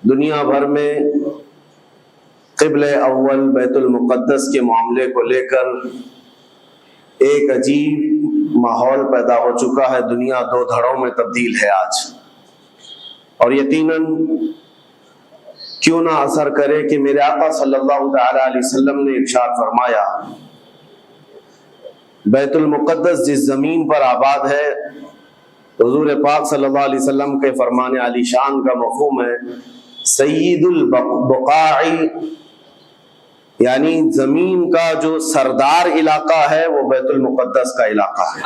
دنیا بھر میں قبلہ اول بیت المقدس کے معاملے کو لے کر ایک عجیب ماحول پیدا ہو چکا ہے. دنیا دو دھڑوں میں تبدیل ہے آج، اور یقیناً کیوں نہ اثر کرے کہ میرے آقا صلی اللہ تعالی علیہ وسلم نے ارشاد فرمایا، بیت المقدس جس زمین پر آباد ہے، حضور پاک صلی اللہ علیہ وسلم کے فرمان علی شان کا مفہوم ہے سید البقاع، یعنی زمین کا جو سردار علاقہ ہے وہ بیت المقدس کا علاقہ ہے.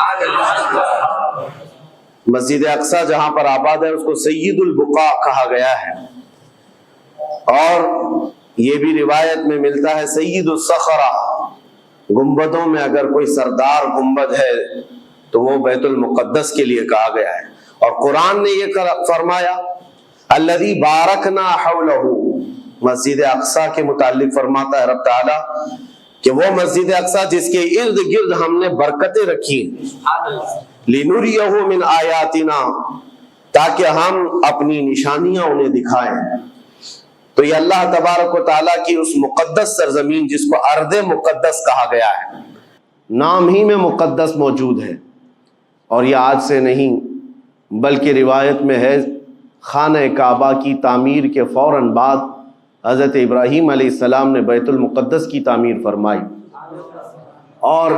مسجد اقصی جہاں پر آباد ہے اس کو سید البقاع کہا گیا ہے، اور یہ بھی روایت میں ملتا ہے سید الصخرہ، گنبدوں میں اگر کوئی سردار گنبد ہے تو وہ بیت المقدس کے لیے کہا گیا ہے. اور قرآن نے یہ فرمایا الذی بارکنا حولہ، مسجد اقصی کے متعلق فرماتا ہے رب تعالیٰ کہ وہ مسجد اقصی جس کے ارد گرد ہم نے برکتیں رکھی، لنریہ من آیاتنا، تاکہ ہم اپنی نشانیاں انہیں دکھائیں. تو یہ اللہ تبارک و تعالیٰ کی اس مقدس سرزمین جس کو ارض مقدس کہا گیا ہے، نام ہی میں مقدس موجود ہے. اور یہ آج سے نہیں بلکہ روایت میں ہے خانہ کعبہ کی تعمیر کے فوراً بعد حضرت ابراہیم علیہ السلام نے بیت المقدس کی تعمیر فرمائی، اور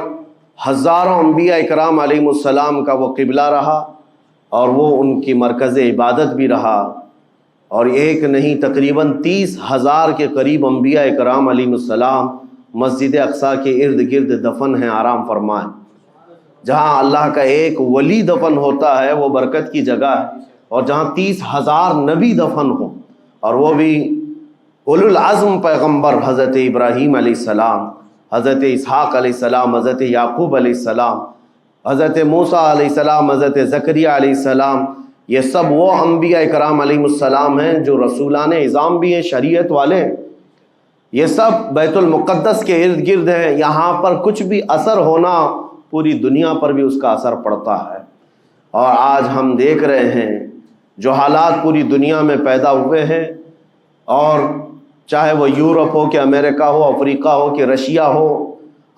ہزاروں انبیاء اکرام علیہ السلام کا وہ قبلہ رہا اور وہ ان کی مرکز عبادت بھی رہا. اور ایک نہیں تقریباً 30,000 کے قریب انبیاء اکرام علیہ السلام مسجد اقصی کے ارد گرد دفن ہیں، آرام فرمائیں. جہاں اللہ کا ایک ولی دفن ہوتا ہے وہ برکت کی جگہ ہے، اور جہاں 30,000 نبی دفن ہوں، اور وہ بھی اولو العزم پیغمبر حضرت ابراہیم علیہ السلام، حضرت اسحاق علیہ السلام، حضرت یعقوب علیہ السلام، حضرت موسیٰ علیہ السلام، حضرت زکریا علیہ السلام، یہ سب وہ انبیاء کرام علیہ السلام ہیں جو رسولان اعظام بھی ہیں، شریعت والے ہیں. یہ سب بیت المقدس کے ارد گرد ہیں. یہاں پر کچھ بھی اثر ہونا پوری دنیا پر بھی اس کا اثر پڑتا ہے. اور آج ہم دیکھ رہے ہیں جو حالات پوری دنیا میں پیدا ہوئے ہیں، اور چاہے وہ یورپ ہو کہ امریکہ ہو، افریقہ ہو کہ رشیا ہو،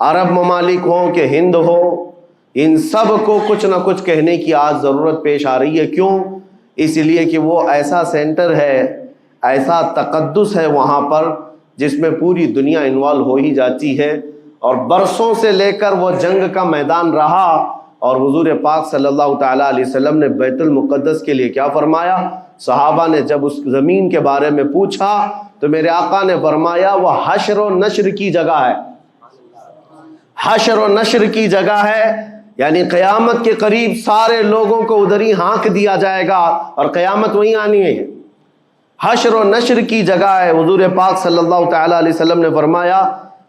عرب ممالک ہوں کہ ہند ہو، ان سب کو کچھ نہ کچھ کہنے کی آج ضرورت پیش آ رہی ہے. کیوں؟ اس لیے کہ وہ ایسا سینٹر ہے، ایسا تقدس ہے وہاں پر جس میں پوری دنیا انوالو ہو ہی جاتی ہے. اور برسوں سے لے کر وہ جنگ کا میدان رہا، اور حضور پاک صلی اللہ تعالیٰ علیہ وسلم نے بیت المقدس کے لیے کیا فرمایا؟ صحابہ نے جب اس زمین کے بارے میں پوچھا تو میرے آقا نے فرمایا وہ حشر و نشر کی جگہ ہے. حشر و نشر کی جگہ ہے، یعنی قیامت کے قریب سارے لوگوں کو ادھر ہی ہانک دیا جائے گا اور قیامت وہیں آنی ہے. حشر و نشر کی جگہ ہے. حضور پاک صلی اللہ تعالیٰ علیہ وسلم نے فرمایا،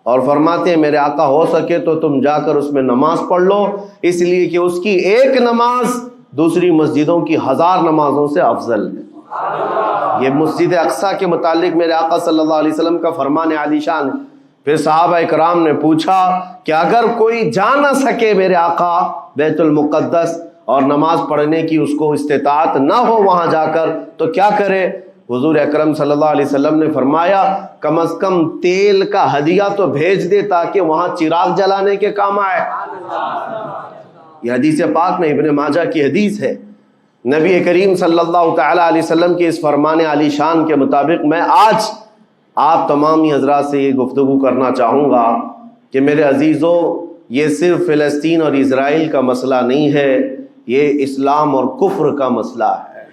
اور فرماتے ہیں میرے آقا ہو سکے تو تم جا کر اس میں نماز پڑھ لو، اس لیے کہ اس کی ایک نماز دوسری مسجدوں کی 1000 نمازوں سے افضل ہے. یہ مسجد اقصی کے متعلق میرے آقا صلی اللہ علیہ وسلم کا فرمان عالی شان. پھر صحابہ اکرام نے پوچھا کہ اگر کوئی جا نہ سکے میرے آقا بیت المقدس اور نماز پڑھنے کی اس کو استطاعت نہ ہو وہاں جا کر، تو کیا کرے؟ حضور اکرم صلی اللہ علیہ وسلم نے فرمایا کم از کم تیل کا ہدیہ تو بھیج دے تاکہ وہاں چراغ جلانے کے کام آئے. یہ حدیث پاک میں ابن ماجہ کی حدیث ہے. نبی کریم صلی اللہ تعالیٰ علیہ وسلم کے اس فرمان علی شان کے مطابق میں آج آپ تمام ہی حضرات سے یہ گفتگو کرنا چاہوں گا کہ میرے عزیزوں، یہ صرف فلسطین اور اسرائیل کا مسئلہ نہیں ہے، یہ اسلام اور کفر کا مسئلہ ہے،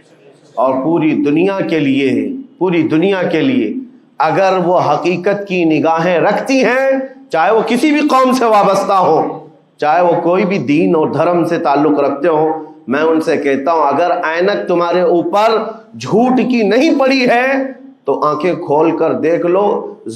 اور پوری دنیا کے لیے ہے. پوری دنیا کے لیے اگر وہ حقیقت کی نگاہیں رکھتی ہیں، چاہے وہ کسی بھی قوم سے وابستہ ہو، چاہے وہ کوئی بھی دین اور دھرم سے تعلق رکھتے ہو، میں ان سے کہتا ہوں اگر اینک تمہارے اوپر جھوٹ کی نہیں پڑی ہے تو آنکھیں کھول کر دیکھ لو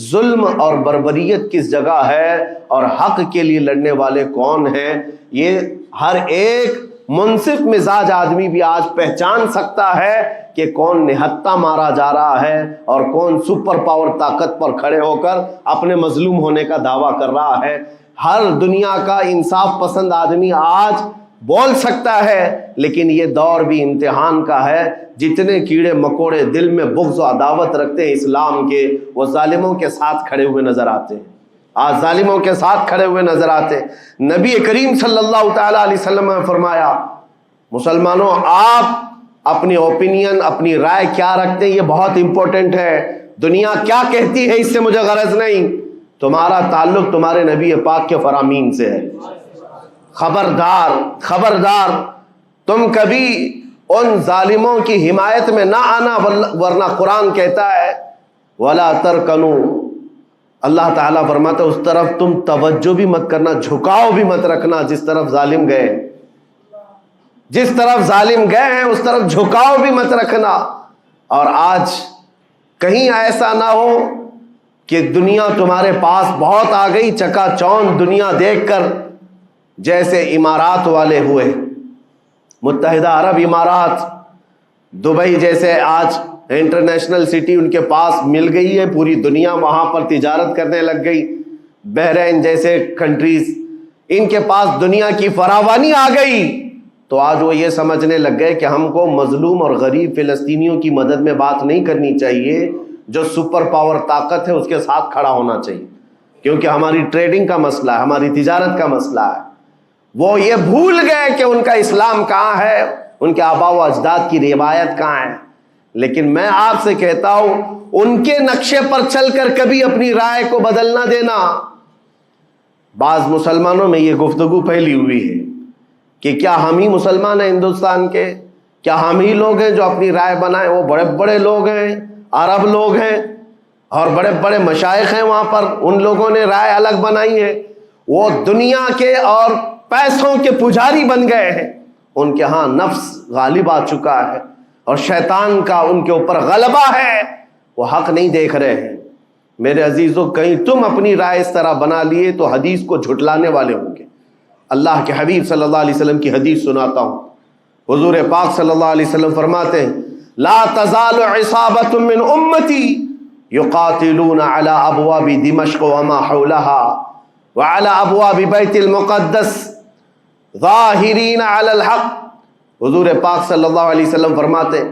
ظلم اور بربریت کس جگہ ہے اور حق کے لیے لڑنے والے کون ہیں. یہ ہر ایک منصف مزاج آدمی بھی آج پہچان سکتا ہے کہ کون نہتہ مارا جا رہا ہے اور کون سپر پاور طاقت پر کھڑے ہو کر اپنے مظلوم ہونے کا دعویٰ کر رہا ہے. ہر دنیا کا انصاف پسند آدمی آج بول سکتا ہے، لیکن یہ دور بھی امتحان کا ہے۔ جتنے کیڑے مکوڑے دل میں بغض و عداوت رکھتے ہیں اسلام کے، وہ ظالموں کے ساتھ کھڑے ہوئے نظر آتے ہیں، آج ظالموں کے ساتھ کھڑے ہوئے نظر آتے ہیں۔ نبی کریم صلی اللہ تعالیٰ علیہ وسلم نے فرمایا، مسلمانوں آپ اپنی اوپینین، اپنی رائے کیا رکھتے ہیں یہ بہت امپورٹنٹ ہے۔ دنیا کیا کہتی ہے اس سے مجھے غرض نہیں، تمہارا تعلق تمہارے نبی پاک کے فرامین سے ہے۔ خبردار خبردار، تم کبھی ان ظالموں کی حمایت میں نہ آنا، ورنہ قرآن کہتا ہے وَلَا تَرْكَنُوا، اللہ تعالیٰ فرماتا ہے اس طرف تم توجہ بھی مت کرنا، جھکاؤ بھی مت رکھنا جس طرف ظالم گئے، جس طرف ظالم گئے ہیں اس طرف جھکاؤ بھی مت رکھنا۔ اور آج کہیں ایسا نہ ہو کہ دنیا تمہارے پاس بہت آ گئی، چکا چوند دنیا دیکھ کر، جیسے امارات والے ہوئے، متحدہ عرب امارات، دبئی جیسے آج انٹرنیشنل سٹی ان کے پاس مل گئی ہے، پوری دنیا وہاں پر تجارت کرنے لگ گئی، بحرین جیسے کنٹریز، ان کے پاس دنیا کی فراوانی آ گئی، تو آج وہ یہ سمجھنے لگ گئے کہ ہم کو مظلوم اور غریب فلسطینیوں کی مدد میں بات نہیں کرنی چاہیے، جو سپر پاور طاقت ہے اس کے ساتھ کھڑا ہونا چاہیے، کیونکہ ہماری ٹریڈنگ کا مسئلہ ہے، ہماری تجارت کا مسئلہ ہے۔ وہ یہ بھول گئے کہ ان کا اسلام کہاں ہے، ان کے آباء و اجداد کی روایت کہاں ہے۔ لیکن میں آپ سے کہتا ہوں ان کے نقشے پر چل کر کبھی اپنی رائے کو بدل نہ دینا۔ بعض مسلمانوں میں یہ گفتگو پھیلی ہوئی ہے کہ کیا ہم ہی مسلمان ہیں ہندوستان کے، کیا ہم ہی لوگ ہیں جو اپنی رائے بنائیں، وہ بڑے بڑے لوگ ہیں، عرب لوگ ہیں اور بڑے بڑے مشائخ ہیں وہاں پر، ان لوگوں نے رائے الگ بنائی ہے، وہ دنیا کے اور پیسوں کے پجاری بن گئے ہیں، ان کے ہاں نفس غالب آ چکا ہے اور شیطان کا ان کے اوپر غلبہ ہے، وہ حق نہیں دیکھ رہے ہیں۔ میرے عزیزوں، کہیں تم اپنی رائے اس طرح بنا لیے تو حدیث کو جھٹلانے والے ہوں گے۔ اللہ کے حبیب صلی اللہ علیہ وسلم کی حدیث سناتا ہوں، حضور پاک صلی اللہ علیہ وسلم فرماتے ہیں لا تزال عصابۃ من امتی یقاتلون علی ابواب دمشق وما حولها وعلى ابواب بیت المقدس ظاہرین علی الحق۔ حضور پاک صلی اللہ علیہ وسلم فرماتے ہیں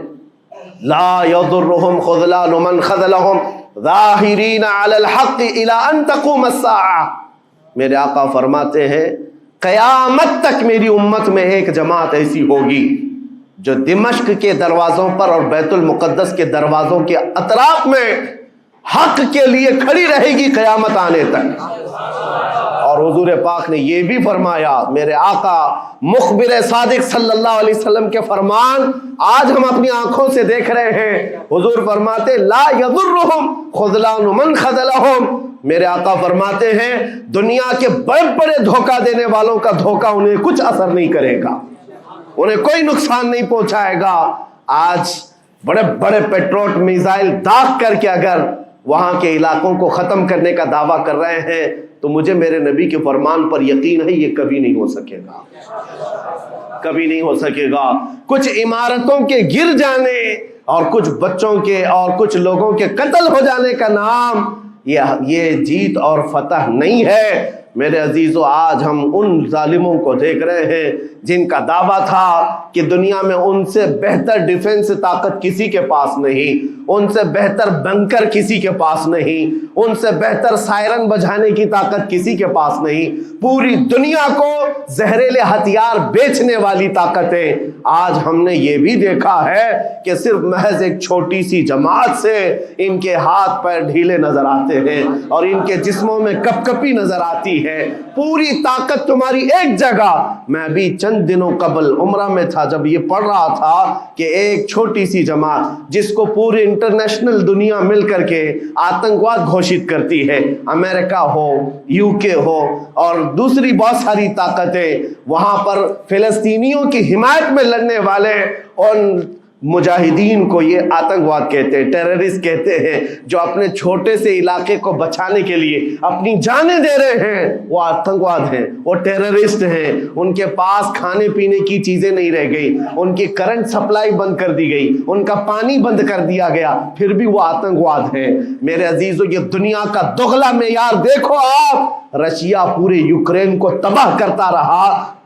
لا یضرهم خذلان من خذلهم ظاہرین علی الحق الی ان تقوم الساعہ۔ میرے آقا فرماتے ہیں قیامت تک میری امت میں ایک جماعت ایسی ہوگی جو دمشق کے دروازوں پر اور بیت المقدس کے دروازوں کے اطراف میں حق کے لیے کھڑی رہے گی قیامت آنے تک۔ اور حضور پاک نے یہ بھی فرمایا، میرے آقا مخبر صادق صلی اللہ علیہ وسلم کے فرمان آج ہم اپنی آنکھوں سے دیکھ رہے ہیں۔ حضور فرماتے لا یضرهم خذلان من خذلهم۔ میرے آقا فرماتے ہیں دنیا کے بڑے بڑے دھوکہ دینے والوں کا دھوکہ انہیں کچھ اثر نہیں کرے گا، انہیں کوئی نقصان نہیں پہنچائے گا۔ آج بڑے بڑے پیٹروٹ میزائل داغ کر کے اگر وہاں کے علاقوں کو ختم کرنے کا دعویٰ کر رہے ہیں تو مجھے میرے نبی کے فرمان پر یقین ہے یہ کبھی نہیں ہو سکے گا، کبھی نہیں ہو سکے گا۔ کچھ عمارتوں کے گر جانے اور کچھ بچوں کے اور کچھ لوگوں کے قتل ہو جانے کا نام یہ جیت اور فتح نہیں ہے۔ میرے عزیزو، آج ہم ان ظالموں کو دیکھ رہے ہیں جن کا دعویٰ تھا کہ دنیا میں ان سے بہتر ڈیفنس طاقت کسی کے پاس نہیں، ان سے بہتر بنکر کسی کے پاس نہیں، ان سے بہتر سائرن بجانے کی طاقت کسی کے پاس نہیں، پوری دنیا کو زہریلے ہتھیار بیچنے والی طاقتیں۔ آج ہم نے یہ بھی دیکھا ہے کہ صرف محض ایک چھوٹی سی جماعت سے ان کے ہاتھ پیر ڈھیلے نظر آتے ہیں اور ان کے جسموں میں کپ کپی نظر آتی ہے۔ پوری طاقت تمہاری ایک جگہ۔ میں بھی چند دنوں قبل عمرہ میں تھا، جب یہ پڑھ رہا تھا کہ ایک چھوٹی سی جماعت جس کو پوری انٹرنیشنل دنیا مل کر کے آتنکواد گھوشت کرتی ہے، امریکہ ہو، UK ہو اور دوسری بہت ساری طاقتیں، وہاں پر فلسطینیوں کی حمایت میں لڑنے والے ان مجاہدین کو یہ آتنکواد کہتے ہیں، ٹیررسٹ کہتے ہیں، جو اپنے چھوٹے سے علاقے کو بچانے کے لیے اپنی جانیں دے رہے ہیں، وہ آتنکواد ہیں، وہ ٹیررسٹ ہیں۔ ان کے پاس کھانے پینے کی چیزیں نہیں رہ گئی، ان کی کرنٹ سپلائی بند کر دی گئی، ان کا پانی بند کر دیا گیا، پھر بھی وہ آتنکواد ہیں۔ میرے عزیزو، یہ دنیا کا دگلا معیار دیکھو آپ۔ رشیا پورے یوکرین کو تباہ کرتا رہا،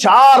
4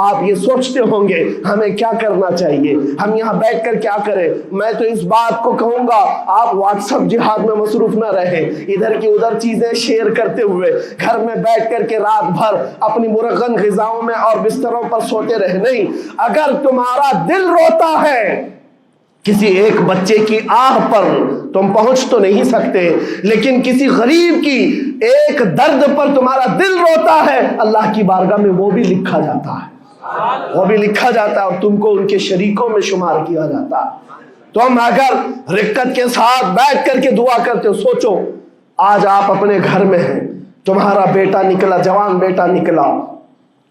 آپ یہ سوچتے ہوں گے ہمیں کیا کرنا چاہیے، ہم یہاں بیٹھ کر کیا کریں۔ میں تو اس بات کو کہوں گا آپ واٹس ایپ جہاد میں مصروف نہ رہیں، ادھر کی ادھر چیزیں شیئر کرتے ہوئے گھر میں بیٹھ کر کے رات بھر اپنی مرغن غذاؤں میں اور بستروں پر سوتے رہے نہیں۔ اگر تمہارا دل روتا ہے کسی ایک بچے کی آہ پر تم پہنچ تو نہیں سکتے، لیکن کسی غریب کی ایک درد پر تمہارا دل روتا ہے، اللہ کی بارگاہ میں وہ بھی لکھا جاتا ہے، وہ بھی لکھا جاتا ہے اور تم کو ان کے شریکوں میں شمار کیا جاتا ہے۔ تم اگر رقت کے ساتھ بیٹھ کر کے دعا کرتے ہو، سوچو آج آپ اپنے گھر میں ہیں، تمہارا بیٹا نکلا، جوان بیٹا نکلا،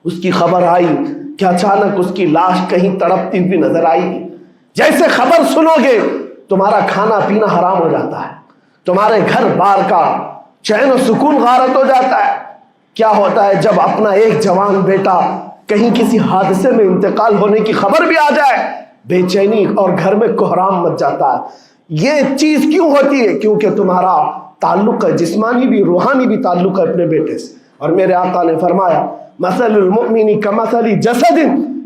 اس کی خبر آئی کہ اچانک اس کی لاش کہیں تڑپتی ہوئی نظر آئی، جیسے خبر سنو گے تمہارا کھانا پینا حرام ہو جاتا ہے، تمہارے گھر بار کا چین و سکون غارت ہو جاتا ہے۔ کیا ہوتا ہے جب اپنا ایک جوان بیٹا کہیں کسی حادثے میں انتقال ہونے کی خبر بھی آ جائے، بے چینی اور گھر میں کوہرام مچ جاتا ہے۔ یہ چیز کیوں ہوتی ہے؟ کیونکہ تمہارا تعلق ہے، جسمانی بھی روحانی بھی تعلق ہے اپنے بیٹے سے۔ اور میرے آقا نے فرمایا مثل المؤمن کمثل جسد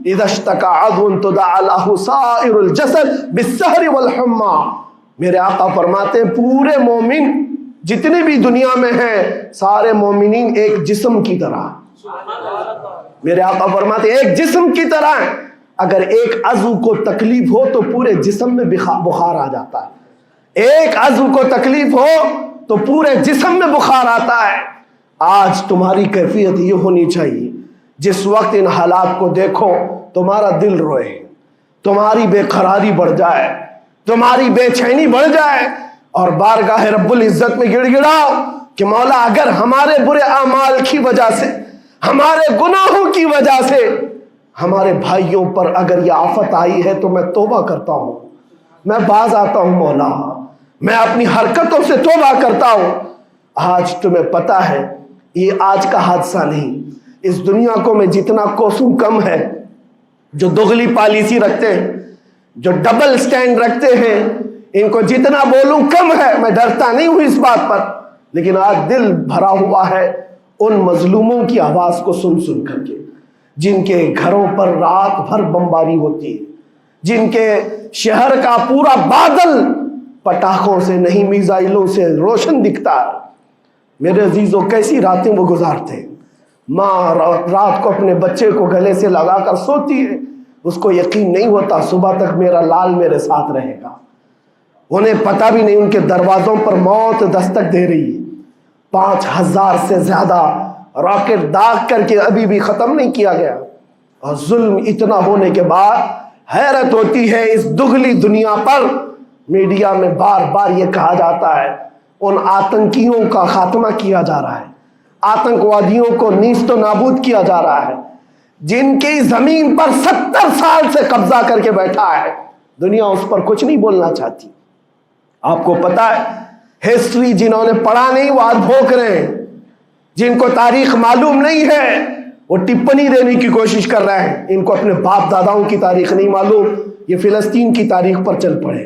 اذا اشتكى عضو تداعى له سائر الجسد بالسهر والحمى۔ میرے آقا فرماتے ہیں پورے مومن جتنے بھی دنیا میں ہیں سارے مومنین ایک جسم کی طرح، میرے آقا فرماتے ہیں ایک جسم کی طرح ہیں، اگر ایک عضو کو تکلیف ہو تو پورے جسم میں بخار آ جاتا ہے، ایک عضو کو تکلیف ہو تو پورے جسم میں بخار آتا ہے۔ آج تمہاری کیفیت یہ ہونی چاہیے جس وقت ان حالات کو دیکھو تمہارا دل روئے، تمہاری بے قراری بڑھ جائے، تمہاری بے چینی بڑھ جائے اور بارگاہ رب العزت میں گڑ گڑاؤ کہ مولا اگر ہمارے برے اعمال کی وجہ سے، ہمارے گناہوں کی وجہ سے ہمارے بھائیوں پر اگر یہ آفت آئی ہے تو میں توبہ کرتا ہوں، میں باز آتا ہوں مولا، میں اپنی حرکتوں سے توبہ کرتا ہوں۔ آج تمہیں پتہ ہے یہ آج کا حادثہ نہیں، اس دنیا کو میں جتنا کوسوں کم ہے جو دغلی پالیسی رکھتے ہیں، جو ڈبل سٹینڈ رکھتے ہیں، ان کو جتنا بولوں کم ہے، میں ڈرتا نہیں ہوں اس بات پر، لیکن آج دل بھرا ہوا ہے ان مظلوموں کی آواز کو سن سن کر کے، جن کے گھروں پر رات بھر بمباری ہوتی ہے، جن کے شہر کا پورا بادل پٹاخوں سے نہیں میزائلوں سے روشن دکھتا ہے۔ میرے عزیزوں کیسی راتیں وہ گزارتے ہیں، ماں رات کو اپنے بچے کو گلے سے لگا کر سوتی ہے، اس کو یقین نہیں ہوتا صبح تک میرا لال میرے ساتھ رہے گا، انہیں پتہ بھی نہیں ان کے دروازوں پر موت دستک دے رہی ہے۔ 5000 سے زیادہ راکٹ داغ کر کے ابھی بھی ختم نہیں کیا گیا، اور ظلم اتنا ہونے کے بعد حیرت ہوتی ہے اس دگلی دنیا پر میڈیا میں بار بار یہ کہا جاتا ہے ان آتنکیوں کا خاتمہ کیا جا رہا ہے، آتنکوادیوں کو نیست و نابود کیا جا رہا ہے، جن کی زمین پر 70 سال سے قبضہ کر کے بیٹھا ہے، دنیا اس پر کچھ نہیں بولنا چاہتی۔ آپ کو پتا ہے ہسٹری جنہوں نے پڑھا نہیں وہ آج بھوک رہے ہیں، جن کو تاریخ معلوم نہیں ہے وہ ٹپنی دینے کی کوشش کر رہے ہیں، ان کو اپنے باپ داداؤں کی تاریخ نہیں معلوم، یہ فلسطین کی تاریخ پر چل پڑے۔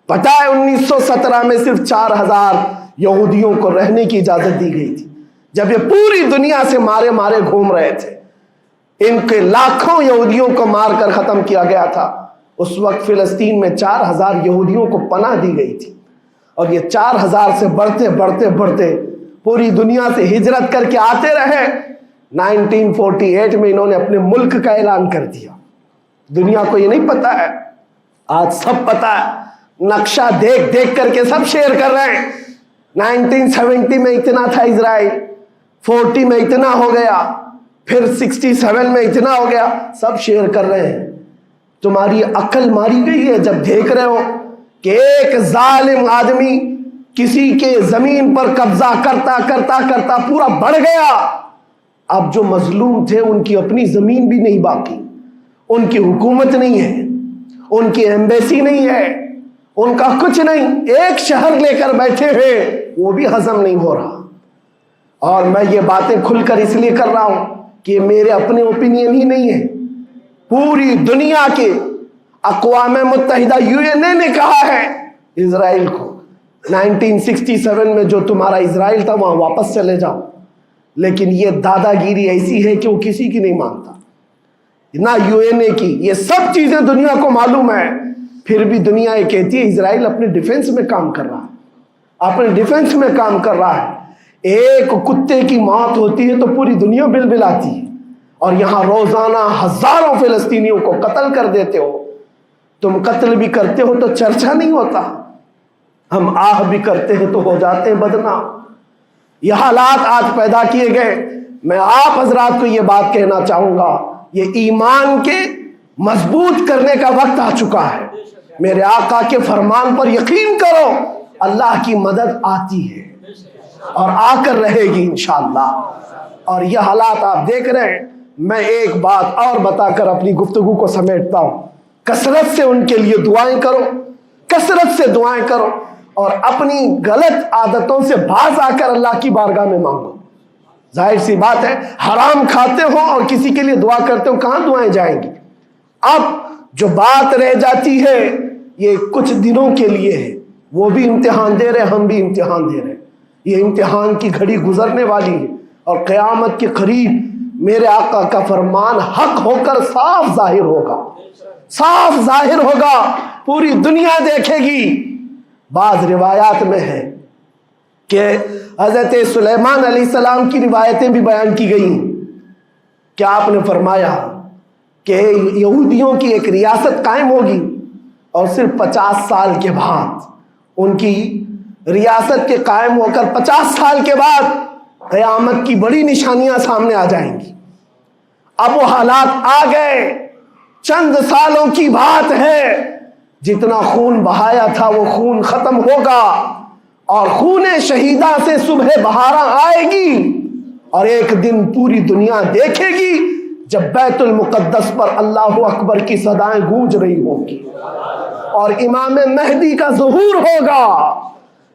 پتہ ہے 1917 میں صرف 4000 یہودیوں کو رہنے کی اجازت دی گئی تھی، جب یہ پوری دنیا سے مارے مارے گھوم رہے تھے، ان کے لاکھوں یہودیوں کو مار کر ختم کیا گیا تھا۔ اس وقت فلسطین میں 4000 یہودیوں کو پناہ دی گئی تھی، اور یہ 4000 سے بڑھتے بڑھتے بڑھتے پوری دنیا سے ہجرت کر کے آتے رہے۔ 1948 میں انہوں نے اپنے ملک کا اعلان کر دیا۔ دنیا کو یہ نہیں پتا ہے، آج سب پتا ہے، نقشہ دیکھ دیکھ کر کے سب شیئر کر رہے ہیں۔ 1970 میں اتنا تھا اسرائیل، 40 میں اتنا ہو گیا، پھر 67 میں اتنا ہو گیا، سب شیئر کر رہے ہیں۔ تمہاری عقل ماری گئی ہے جب دیکھ رہے ہو کہ ایک ظالم آدمی کسی کے زمین پر قبضہ کرتا کرتا کرتا پورا بڑھ گیا، اب جو مظلوم تھے ان کی اپنی زمین بھی نہیں باقی، ان کی حکومت نہیں ہے، ان کی ایمبیسی نہیں ہے، ان کا کچھ نہیں، ایک شہر لے کر بیٹھے ہیں وہ بھی ہضم نہیں ہو رہا۔ اور میں یہ باتیں کھل کر اس لیے کر رہا ہوں کہ یہ میرے اپنے اوپینین ہی نہیں ہے، پوری دنیا کے اقوام متحدہ UN نے کہا ہے اسرائیل کو 1967 میں جو تمہارا اسرائیل تھا وہاں واپس چلے جاؤ، لیکن یہ دادا گیری ایسی ہے کہ وہ کسی کی نہیں مانتا۔ نہ UNA کی، یہ سب چیزیں دنیا کو معلوم ہے، پھر بھی دنیا یہ کہتی ہے اسرائیل اپنے ڈیفنس میں کام کر رہا ہے، اپنے ڈیفنس میں کام کر رہا ہے۔ ایک کتے کی موت ہوتی ہے تو پوری دنیا بلبلاتی ہے، اور یہاں روزانہ ہزاروں فلسطینیوں کو قتل کر دیتے ہو۔ تم قتل بھی کرتے ہو تو چرچا نہیں ہوتا، ہم آہ بھی کرتے ہیں تو ہو جاتے ہیں بدنام۔ یہ حالات آج پیدا کیے گئے۔ میں آپ حضرات کو یہ بات کہنا چاہوں گا، یہ ایمان کے مضبوط کرنے کا وقت آ چکا ہے۔ میرے آقا کے فرمان پر یقین کرو، اللہ کی مدد آتی ہے اور آ کر رہے گی انشاءاللہ۔ اور یہ حالات آپ دیکھ رہے ہیں۔ میں ایک بات اور بتا کر اپنی گفتگو کو سمیٹتا ہوں، کثرت سے ان کے لیے دعائیں کرو، کثرت سے دعائیں کرو، اور اپنی غلط عادتوں سے باز آ کر اللہ کی بارگاہ میں مانگو۔ ظاہر سی بات ہے، حرام کھاتے ہو اور کسی کے لیے دعا کرتے ہو، کہاں دعائیں جائیں گی؟ اب جو بات رہ جاتی ہے یہ کچھ دنوں کے لیے ہے، وہ بھی امتحان دے رہے، ہم بھی امتحان دے رہے۔ یہ امتحان کی گھڑی گزرنے والی ہے، اور قیامت کے قریب میرے آقا کا فرمان حق ہو کر صاف ظاہر ہوگا، صاف ظاہر ہوگا، پوری دنیا دیکھے گی۔ بعض روایات میں ہے کہ حضرت سلیمان علیہ السلام کی روایتیں بھی بیان کی گئی کہ آپ نے فرمایا کہ یہودیوں کی ایک ریاست قائم ہوگی، اور صرف 50 سال کے بعد ان کی ریاست کے قائم ہو کر 50 سال کے بعد قیامت کی بڑی نشانیاں سامنے آ جائیں گی۔ اب وہ حالات آ گئے، چند سالوں کی بات ہے، جتنا خون بہایا تھا وہ خون ختم ہوگا، اور خون شہیدہ سے صبح بہارا آئے گی، اور ایک دن پوری دنیا دیکھے گی جب بیت المقدس پر اللہ اکبر کی صدائیں گونج رہی ہوں گی، اور امام مہدی کا ظہور ہوگا۔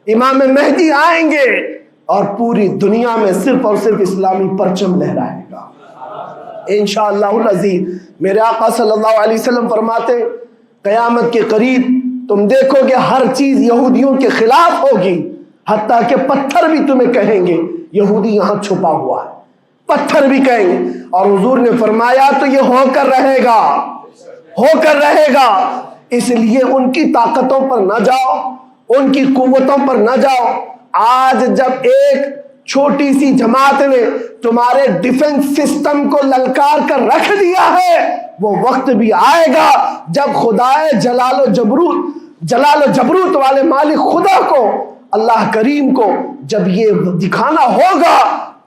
امام مہدی آئیں گے اور پوری دنیا میں صرف اور صرف اسلامی پرچم لہرائے گا انشاءاللہ العزیز۔ میرے آقا صلی اللہ علیہ وسلم فرماتے قیامت کے قریب تم دیکھو گے ہر چیز یہودیوں کے خلاف ہوگی، حتیٰ کہ پتھر بھی تمہیں کہیں گے یہودی یہاں چھپا ہوا ہے، پتھر بھی کہیں گے۔ اور حضور نے فرمایا تو یہ ہو کر رہے گا، ہو کر رہے گا۔ اس لیے ان کی طاقتوں پر نہ جاؤ، ان کی قوتوں پر نہ جاؤ۔ آج جب ایک چھوٹی سی جماعت نے تمہارے ڈیفنس سسٹم کو للکار کر رکھ دیا ہے، وہ وقت بھی آئے گا جب خدائے جلال و جبروت والے مالک خدا کو، اللہ کریم کو جب یہ دکھانا ہوگا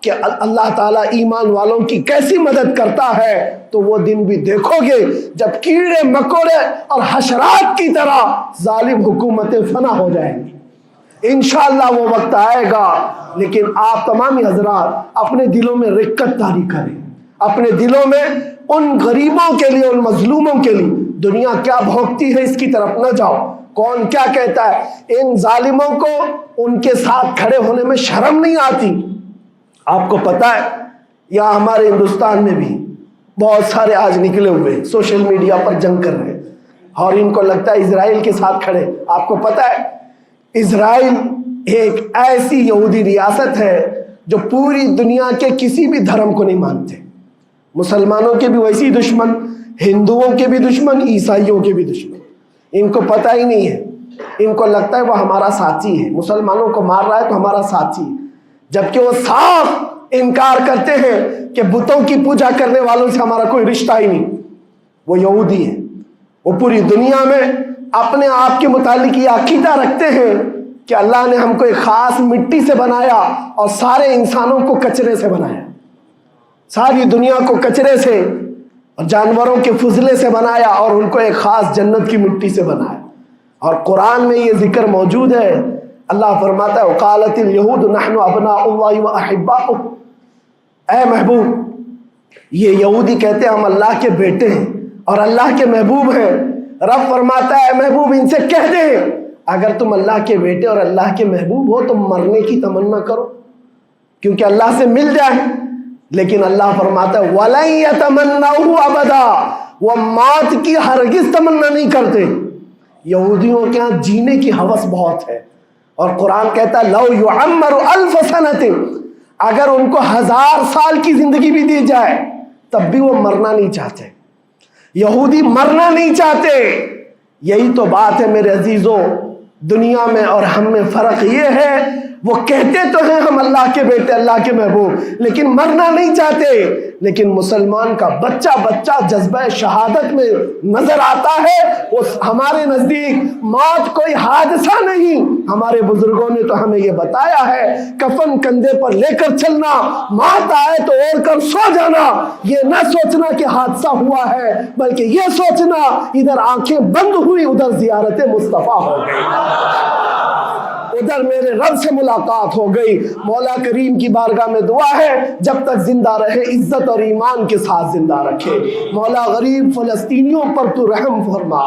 کہ اللہ تعالیٰ ایمان والوں کی کیسی مدد کرتا ہے، تو وہ دن بھی دیکھو گے جب کیڑے مکوڑے اور حشرات کی طرح ظالم حکومتیں فنا ہو جائیں گی۔ انشاءاللہ وہ وقت آئے گا، لیکن آپ تمامی حضرات اپنے دلوں میں رقت طاری کریں، اپنے دلوں میں ان غریبوں کے لیے، ان مظلوموں کے لیے دنیا کیا بھوگتی ہے اس کی طرف نہ جاؤ، کون کیا کہتا ہے۔ ان ظالموں کو ان کے ساتھ کھڑے ہونے میں شرم نہیں آتی۔ آپ کو پتا ہے یہاں ہمارے ہندوستان میں بھی بہت سارے آج نکلے ہوئے سوشل میڈیا پر جنگ کر رہے ہیں، اور ان کو لگتا ہے اسرائیل کے ساتھ کھڑے۔ آپ کو پتا ہے اسرائیل ایک ایسی یہودی ریاست ہے جو پوری دنیا کے کسی بھی دھرم کو نہیں مانتے، مسلمانوں کے بھی ویسی دشمن، ہندوؤں کے بھی دشمن، عیسائیوں کے بھی دشمن۔ ان کو پتہ ہی نہیں ہے، ان کو لگتا ہے وہ ہمارا ساتھی ہے، مسلمانوں کو مار رہا ہے تو ہمارا ساتھی ہے، جبکہ وہ صاف انکار کرتے ہیں کہ بتوں کی پوجا کرنے والوں سے ہمارا کوئی رشتہ ہی نہیں۔ وہ یہودی ہیں، وہ پوری دنیا میں اپنے آپ کے متعلق یہ عقیدہ رکھتے ہیں کہ اللہ نے ہم کو ایک خاص مٹی سے بنایا اور سارے انسانوں کو کچرے سے بنایا، ساری دنیا کو کچرے سے اور جانوروں کے فضلے سے بنایا، اور ان کو ایک خاص جنت کی مٹی سے بنایا۔ اور قرآن میں یہ ذکر موجود ہے، اللہ فرماتا ہے وقالت اليہود نحن ابناء اللہ واحباؤہ، اے محبوب یہ یہودی کہتے ہیں ہم اللہ کے بیٹے ہیں اور اللہ کے محبوب ہیں۔ رب فرماتا ہے محبوب ان سے کہہ دیں اگر تم اللہ کے بیٹے اور اللہ کے محبوب ہو تو مرنے کی تمنا کرو، کیونکہ اللہ سے مل جائے۔ لیکن اللہ فرماتا ہے وَلَن يَتَمَنَّوْهُ أَبَدًا، وہ موت کی ہرگز تمنا نہیں کرتے۔ یہودیوں کے ہاں جینے کی ہوس بہت ہے، اور قرآن کہتا ہے لَوْ يُعَمَّرُ أَلْفَ سَنَةٍ، اگر ان کو 1000 سال کی زندگی بھی دی جائے تب بھی وہ مرنا نہیں چاہتے۔ یہودی مرنا نہیں چاہتے. یہی تو بات ہے میرے عزیزوں. دنیا میں اور ہم میں فرق یہ ہے وہ کہتے تو ہیں ہم اللہ کے بیٹے اللہ کے محبوب لیکن مرنا نہیں چاہتے. لیکن مسلمان کا بچہ جذبہ شہادت میں نظر آتا ہے. وہ ہمارے نزدیک موت کوئی حادثہ نہیں. ہمارے بزرگوں نے تو ہمیں یہ بتایا ہے کفن کندھے پر لے کر چلنا, موت آئے تو اوڑھ کر سو جانا. یہ نہ سوچنا کہ حادثہ ہوا ہے بلکہ یہ سوچنا ادھر آنکھیں بند ہوئی ادھر زیارت مصطفیٰ ہو گئی, ادھر میرے رب سے ملاقات ہو گئی. مولا کریم کی بارگاہ میں دعا ہے جب تک زندہ رہے عزت اور ایمان کے ساتھ زندہ رکھے. مولا غریب فلسطینیوں پر تو رحم فرما,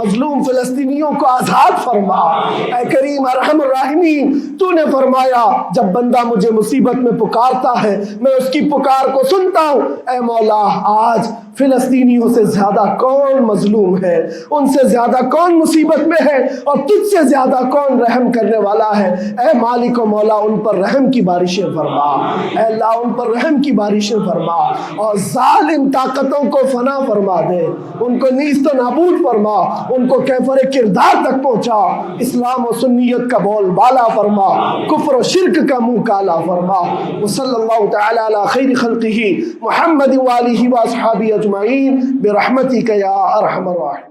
مظلوم فلسطینیوں کو آزاد فرما. اے کریم ارحم الراحمین, تو نے فرمایا جب بندہ مجھے مصیبت میں پکارتا ہے میں اس کی پکار کو سنتا ہوں. اے مولا آج فلسطینیوں سے زیادہ کون مظلوم ہے, ان سے زیادہ کون مصیبت میں ہے اور تجھ سے زیادہ کون رحم کرنے والا ہے. اے مالک و مولا ان پر رحم کی بارشیں فرما. اے اللہ ان پر رحم کی بارشیں فرما اور ظالم طاقتوں کو فنا فرما دے, ان کو نیست و نابود فرما, ان کو کیفر کردار تک پہنچا. اسلام و سنیت کا بول بالا فرما, کفر و شرک کا منہ کالا فرما. وصلی اللہ تعالی علی خیر خلقہ محمد و آلہ و اصحابہ اجمعین برحمتک یا ارحم الراحمین.